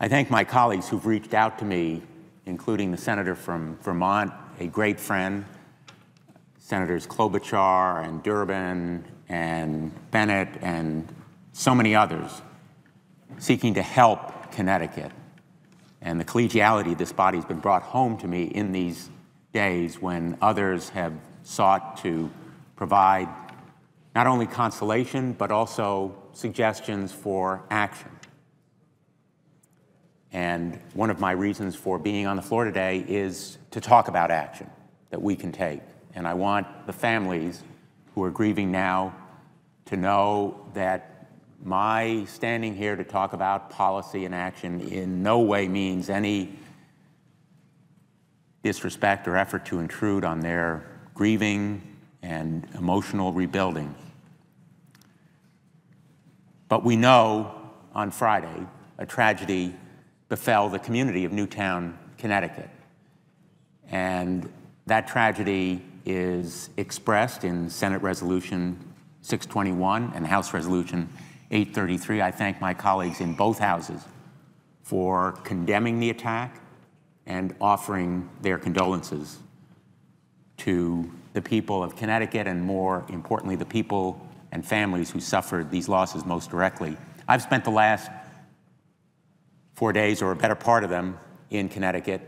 I thank my colleagues who've reached out to me, including the senator from Vermont, a great friend, Senators Klobuchar and Durbin and Bennett and so many others, seeking to help Connecticut. And the collegiality of this body has been brought home to me in these days when others have sought to provide not only consolation, but also suggestions for action. And one of my reasons for being on the floor today is to talk about action that we can take. And I want the families who are grieving now to know that my standing here to talk about policy and action in no way means any disrespect or effort to intrude on their grieving and emotional rebuilding. But we know on Friday a tragedy befell the community of Newtown, Connecticut. And that tragedy is expressed in Senate Resolution 621 and House Resolution 833. I thank my colleagues in both houses for condemning the attack and offering their condolences to the people of Connecticut and, more importantly, the people and families who suffered these losses most directly. I've spent the last 4 days, or a better part of them, in Connecticut.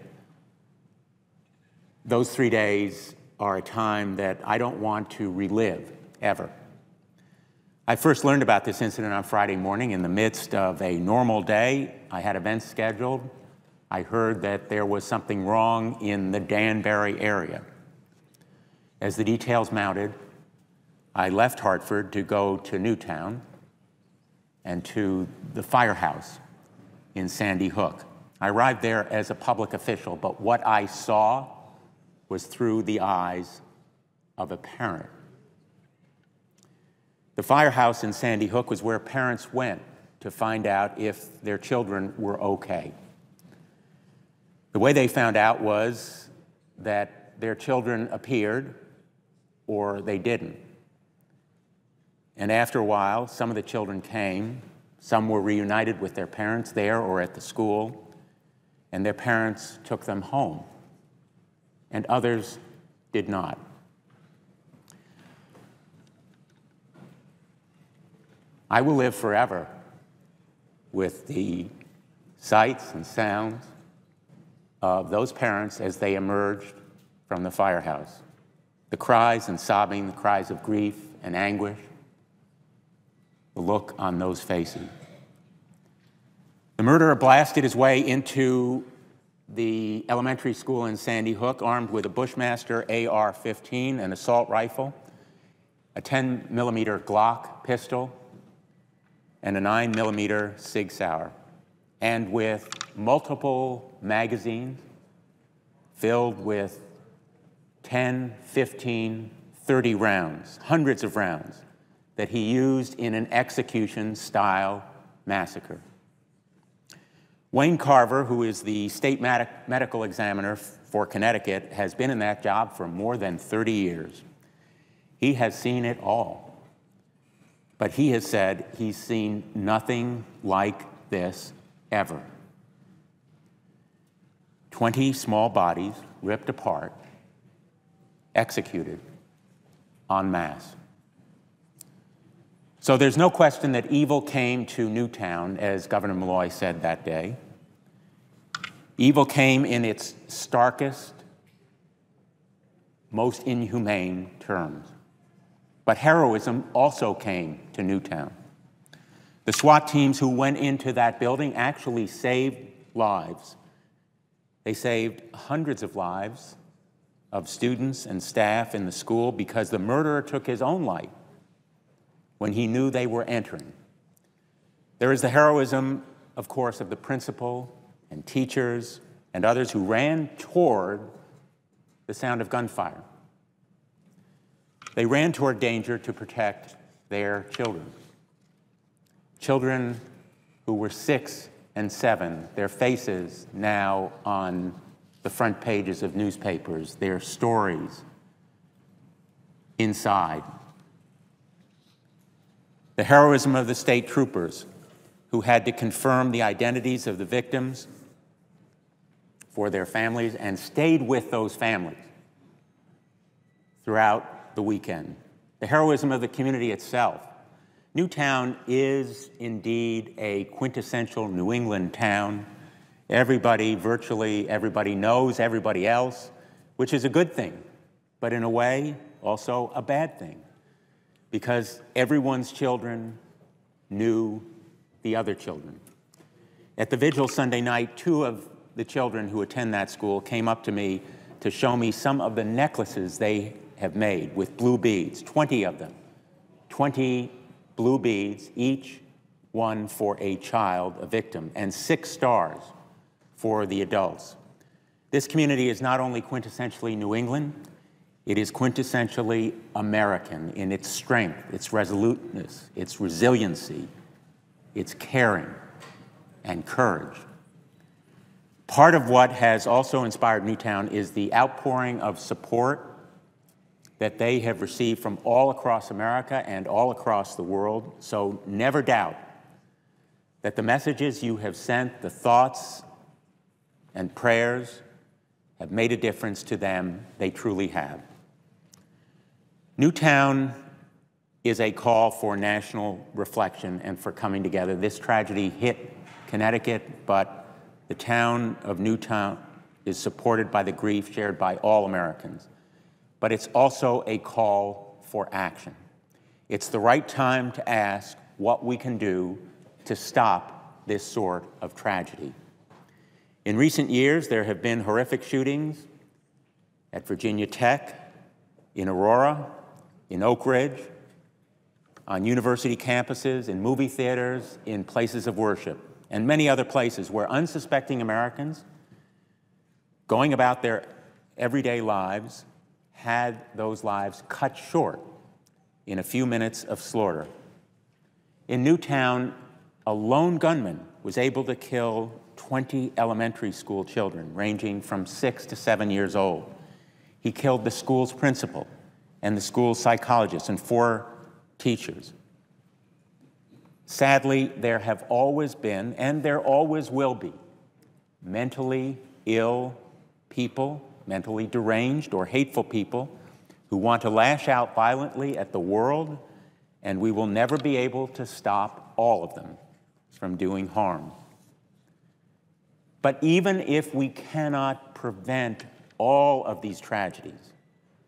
Those 3 days are a time that I don't want to relive, ever. I first learned about this incident on Friday morning in the midst of a normal day. I had events scheduled. I heard that there was something wrong in the Danbury area. As the details mounted, I left Hartford to go to Newtown and to the firehouse in Sandy Hook. I arrived there as a public official, but what I saw was through the eyes of a parent. The firehouse in Sandy Hook was where parents went to find out if their children were okay. The way they found out was that their children appeared or they didn't. And after a while, some of the children came. Some were reunited with their parents there or at the school, and their parents took them home, and others did not. I will live forever with the sights and sounds of those parents as they emerged from the firehouse. The cries and sobbing, the cries of grief and anguish, the look on those faces. The murderer blasted his way into the elementary school in Sandy Hook armed with a Bushmaster AR-15, an assault rifle, a 10mm Glock pistol, and a 9mm Sig Sauer, and with multiple magazines filled with 10, 15, 30 rounds, hundreds of rounds, that he used in an execution-style massacre. Wayne Carver, who is the state medical examiner for Connecticut, has been in that job for more than 30 years. He has seen it all. But he has said he's seen nothing like this ever. 20 small bodies ripped apart, executed en masse. So there's no question that evil came to Newtown, as Governor Malloy said that day. Evil came in its starkest, most inhumane terms. But heroism also came to Newtown. The SWAT teams who went into that building actually saved lives. They saved hundreds of lives of students and staff in the school because the murderer took his own life when he knew they were entering. There is the heroism, of course, of the principal and teachers and others who ran toward the sound of gunfire. They ran toward danger to protect their children. Children who were 6 and 7, their faces now on the front pages of newspapers, their stories inside. The heroism of the state troopers who had to confirm the identities of the victims for their families and stayed with those families throughout the weekend. The heroism of the community itself. Newtown is indeed a quintessential New England town. Everybody, virtually everybody, knows everybody else, which is a good thing, but in a way, also a bad thing, because everyone's children knew the other children. At the vigil Sunday night, 2 of the children who attend that school came up to me to show me some of the necklaces they have made with blue beads, 20 of them, 20 blue beads, each one for a child, a victim, and 6 stars for the adults. This community is not only quintessentially New England, it is quintessentially American in its strength, its resoluteness, its resiliency, its caring and courage. Part of what has also inspired Newtown is the outpouring of support that they have received from all across America and all across the world. So never doubt that the messages you have sent, the thoughts and prayers have made a difference to them. They truly have. Newtown is a call for national reflection and for coming together. This tragedy hit Connecticut, but the town of Newtown is supported by the grief shared by all Americans. But it's also a call for action. It's the right time to ask what we can do to stop this sort of tragedy. In recent years, there have been horrific shootings at Virginia Tech, in Aurora, in Oak Ridge, on university campuses, in movie theaters, in places of worship, and many other places where unsuspecting Americans going about their everyday lives had those lives cut short in a few minutes of slaughter. In Newtown, a lone gunman was able to kill 20 elementary school children, ranging from 6 to 7 years old. He killed the school's principal and the school's psychologist and 4 teachers. Sadly, there have always been, and there always will be, mentally ill people, mentally deranged or hateful people who want to lash out violently at the world, and we will never be able to stop all of them from doing harm. But even if we cannot prevent all of these tragedies,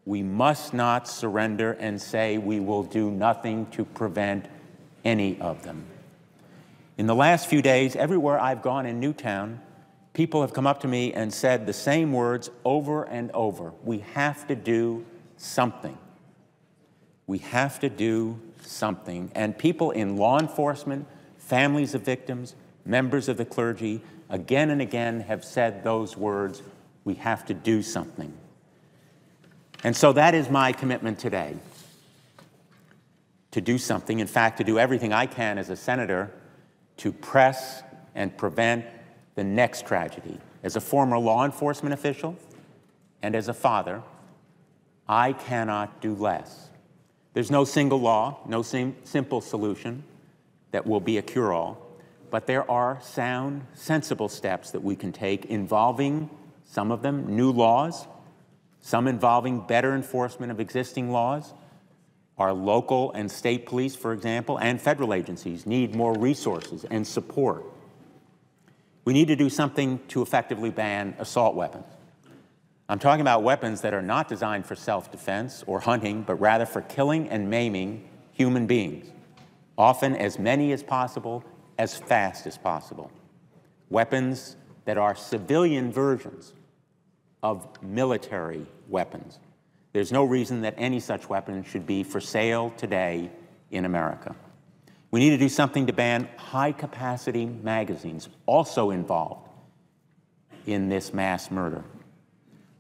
we must not surrender and say we will do nothing to prevent any of them. In the last few days, everywhere I've gone in Newtown, people have come up to me and said the same words over and over. We have to do something. We have to do something. And people in law enforcement, families of victims, members of the clergy, again and again have said those words, we have to do something. And so that is my commitment today, to do something, in fact, to do everything I can as a senator to press and prevent the next tragedy. As a former law enforcement official and as a father, I cannot do less. There's no single law, no simple solution that will be a cure-all, but there are sound, sensible steps that we can take involving, some of them, new laws, some involving better enforcement of existing laws. Our local and state police, for example, and federal agencies need more resources and support. We need to do something to effectively ban assault weapons. I'm talking about weapons that are not designed for self-defense or hunting, but rather for killing and maiming human beings, often as many as possible, as fast as possible. Weapons that are civilian versions of military weapons. There's no reason that any such weapon should be for sale today in America. We need to do something to ban high-capacity magazines, also involved in this mass murder.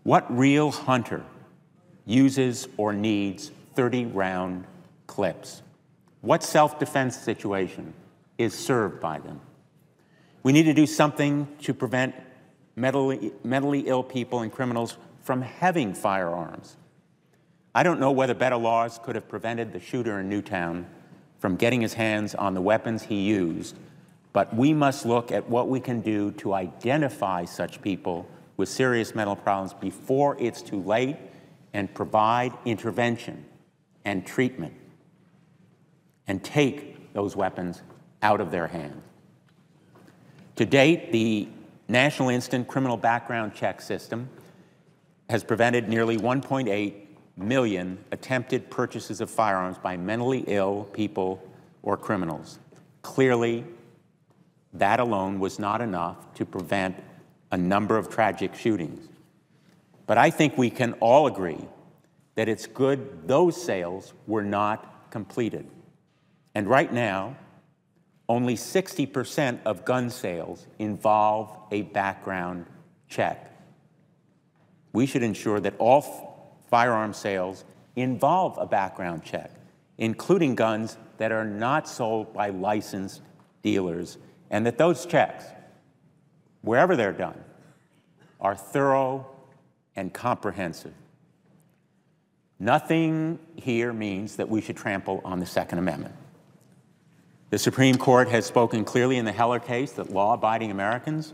What real hunter uses or needs 30-round clips? What self-defense situation is served by them? We need to do something to prevent mentally ill people and criminals from having firearms. I don't know whether better laws could have prevented the shooter in Newtown from getting his hands on the weapons he used, But we must look at what we can do to identify such people with serious mental problems before it's too late and provide intervention and treatment and take those weapons out of their hands. To date, the National Instant Criminal Background Check System has prevented nearly 1.8 million attempted purchases of firearms by mentally ill people or criminals. Clearly, that alone was not enough to prevent a number of tragic shootings. But I think we can all agree that it's good those sales were not completed. And right now, only 60% of gun sales involve a background check. We should ensure that all firearm sales involve a background check, including guns that are not sold by licensed dealers, and that those checks, wherever they're done, are thorough and comprehensive. Nothing here means that we should trample on the Second Amendment. The Supreme Court has spoken clearly in the Heller case that law-abiding Americans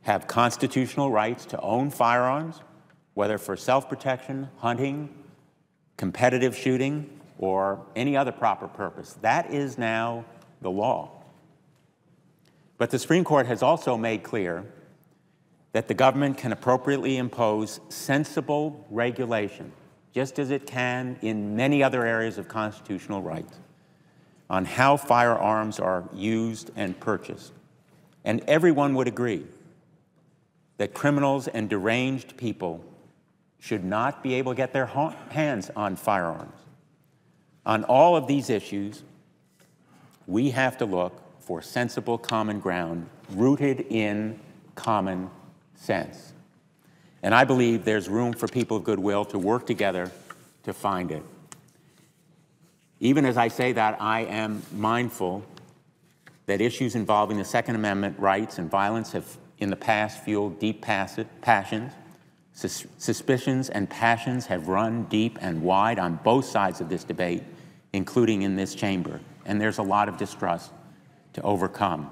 have constitutional rights to own firearms, whether for self-protection, hunting, competitive shooting, or any other proper purpose. That is now the law. But the Supreme Court has also made clear that the government can appropriately impose sensible regulation, just as it can in many other areas of constitutional rights, on how firearms are used and purchased. And everyone would agree that criminals and deranged people should not be able to get their hands on firearms. On all of these issues, we have to look for sensible common ground rooted in common sense. And I believe there's room for people of goodwill to work together to find it. Even as I say that, I am mindful that issues involving the Second Amendment rights and violence have in the past fueled deep passions. Suspicions and passions have run deep and wide on both sides of this debate, including in this chamber, and there's a lot of distrust to overcome.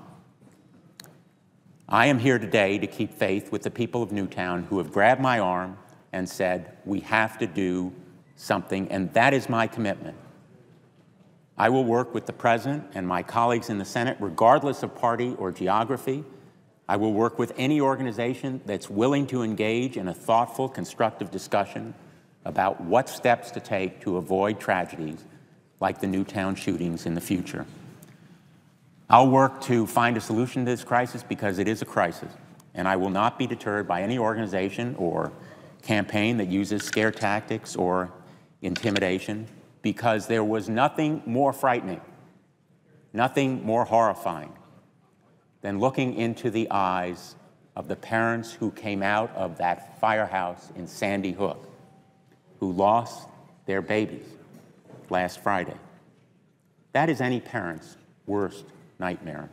I am here today to keep faith with the people of Newtown who have grabbed my arm and said, we have to do something, and that is my commitment. I will work with the President and my colleagues in the Senate, regardless of party or geography. I will work with any organization that's willing to engage in a thoughtful, constructive discussion about what steps to take to avoid tragedies like the Newtown shootings in the future. I'll work to find a solution to this crisis because it is a crisis, and I will not be deterred by any organization or campaign that uses scare tactics or intimidation, because there was nothing more frightening, nothing more horrifying than looking into the eyes of the parents who came out of that firehouse in Sandy Hook, who lost their babies last Friday. That is any parent's worst nightmare.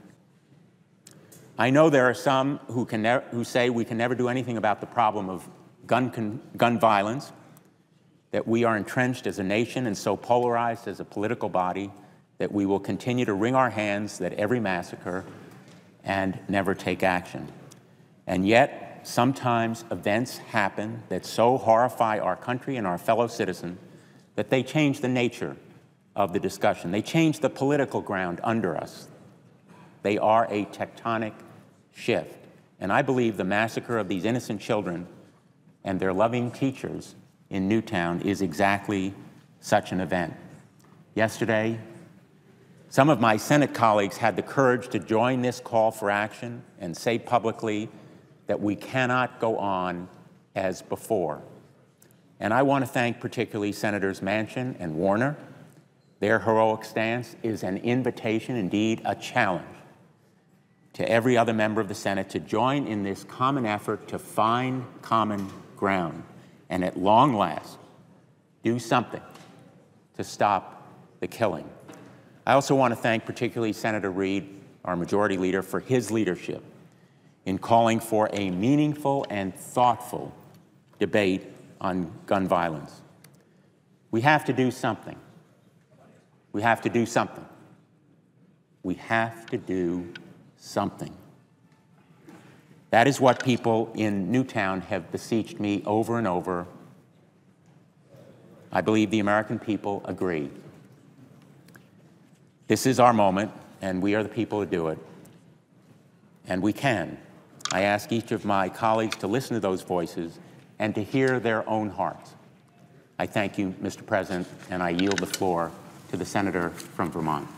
I know there are some who say we can never do anything about the problem of gun violence, that we are entrenched as a nation and so polarized as a political body that we will continue to wring our hands at every massacre and never take action. And yet, sometimes events happen that so horrify our country and our fellow citizens that they change the nature of the discussion. They change the political ground under us. They are a tectonic shift. And I believe the massacre of these innocent children and their loving teachers in Newtown is exactly such an event. Yesterday, some of my Senate colleagues had the courage to join this call for action and say publicly that we cannot go on as before. And I want to thank particularly Senators Manchin and Warner. Their heroic stance is an invitation, indeed a challenge, to every other member of the Senate to join in this common effort to find common ground and at long last do something to stop the killing. I also want to thank particularly Senator Reid, our majority leader, for his leadership in calling for a meaningful and thoughtful debate on gun violence. We have to do something. We have to do something. We have to do something. That is what people in Newtown have beseeched me over and over. I believe the American people agree. This is our moment, and we are the people to do it. And we can. I ask each of my colleagues to listen to those voices and to hear their own hearts. I thank you, Mr. President, and I yield the floor to the senator from Vermont.